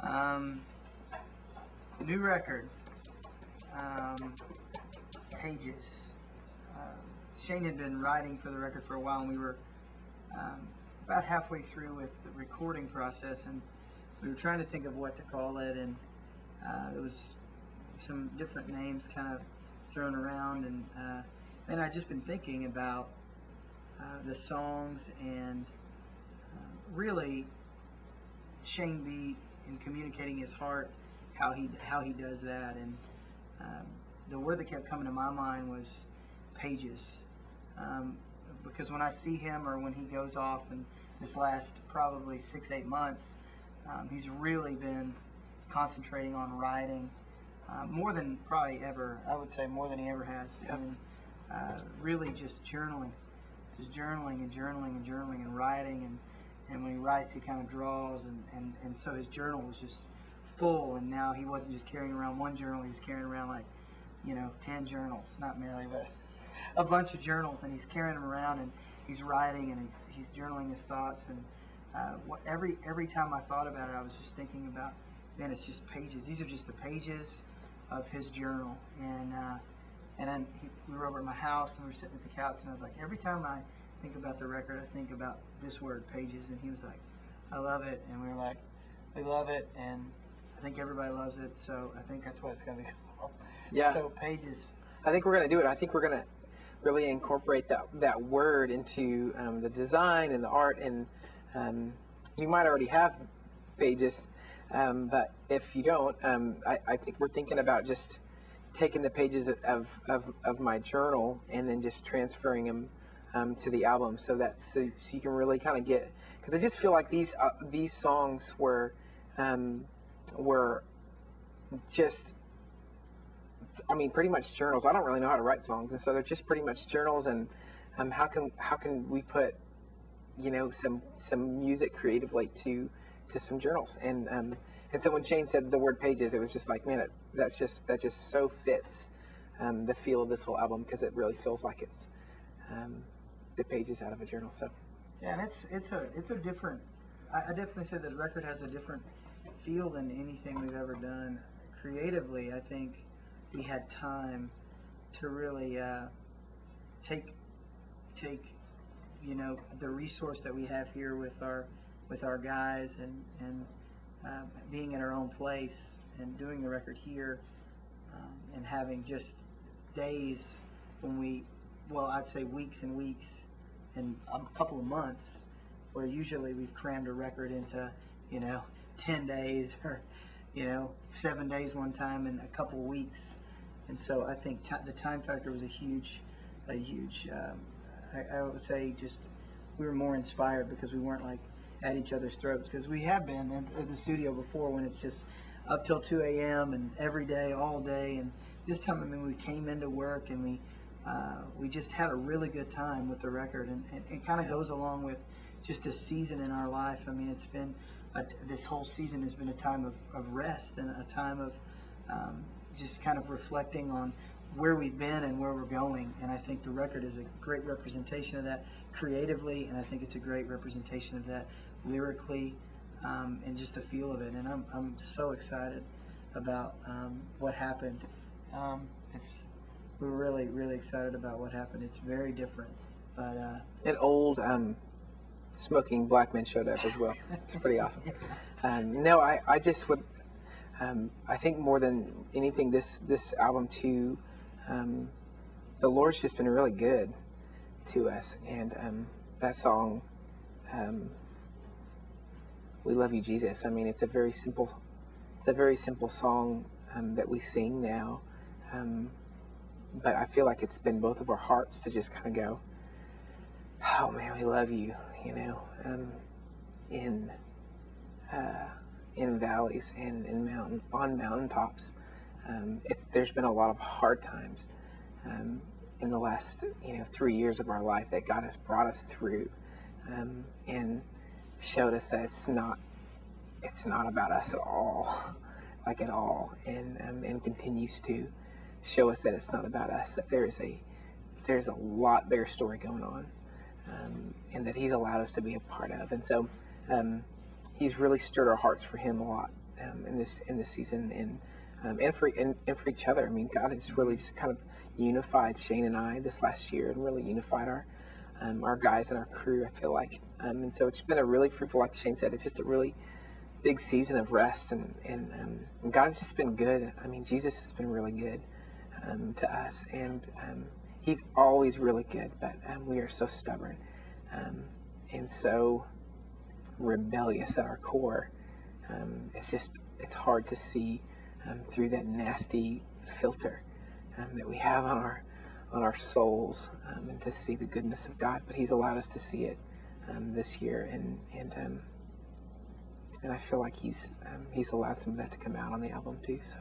Um, New record, Pages. Shane had been writing for the record for a while, and we were about halfway through with the recording process, and we were trying to think of what to call it, and there was some different names kind of thrown around, and I'd just been thinking about the songs and really Shane B in communicating his heart, how he does that, and the word that kept coming to my mind was pages, because when I see him or when he goes off, and this last probably 6-8 months, he's really been concentrating on writing more than probably ever. I would say more than he ever has. Yep. And really just journaling and writing, and when he writes he kind of draws, and so his journal was just full, and now he wasn't just carrying around one journal, he's carrying around like 10 journals, not merely, but a bunch of journals, and he's carrying them around, and he's writing, and he's journaling his thoughts, and every time I thought about it, I was just thinking about, man, it's just pages. These are just the pages of his journal, and then we were over at my house, and we were sitting at the couch, and I was like, every time I think about the record, I think about this word, pages, and he was like, I love it, and we were like, we love it, and I think everybody loves it, so I think that's what it's going to be called. Yeah. So pages. I think we're going to do it. I think we're going to really incorporate that word into the design and the art, and you might already have pages, but if you don't, I think we're thinking about just taking the pages of my journal and then just transferring them to the album, so you can really kind of get, because I just feel like these songs were just, I mean, pretty much journals. I don't really know how to write songs, and so they're just pretty much journals. And how can we put some music creatively to some journals? And so when Shane said the word pages, it was just like, man, that just so fits the feel of this whole album, because it really feels like it's the pages out of a journal. So yeah, and it's a different. I definitely say that the record has a different feel than anything we've ever done creatively. I think we had time to really take the resource that we have here with our guys, and being in our own place and doing the record here, and having just days when I'd say weeks and weeks and a couple of months, where usually we've crammed a record into 10 days or 7 days one time in a couple of weeks. And so I think the time factor was a huge I would say just we were more inspired because we weren't like at each other's throats, because we have been in the studio before when it's just up till 2 a.m. and every day, all day. And this time, I mean, we came into work and we just had a really good time with the record, and it kind of goes along with just a season in our life. I mean, it's been this whole season has been a time of rest and a time of just kind of reflecting on where we've been and where we're going. And I think the record is a great representation of that creatively, and I think it's a great representation of that lyrically, and just the feel of it. And I'm so excited about what happened. We're really, really excited about what happened. It's very different, but an old smoking black man showed up as well. It's pretty awesome. No, I just would. I think more than anything, this album too, the Lord's just been really good to us, and that song, "We Love You, Jesus." I mean, it's a very simple song that we sing now, but I feel like it's been both of our hearts to just kind of go, "Oh man, we love you," in valleys and on mountaintops. There's been a lot of hard times in the last 3 years of our life that God has brought us through, and showed us that it's not about us at all, like at all, and continues to show us that it's not about us, that there's a lot bigger story going on, and that He's allowed us to be a part of. And so He's really stirred our hearts for Him a lot in this season, and for each other. I mean, God has really just kind of unified Shane and I this last year, and really unified our guys and our crew, I feel like. And so it's been a really fruitful, like Shane said, it's just a really big season of rest, and God's just been good. I mean, Jesus has been really good to us, and he's always really good, but we are so stubborn and so rebellious at our core. It's hard to see through that nasty filter that we have on our souls, and to see the goodness of God. But he's allowed us to see it this year, and I feel like he's allowed some of that to come out on the album too. So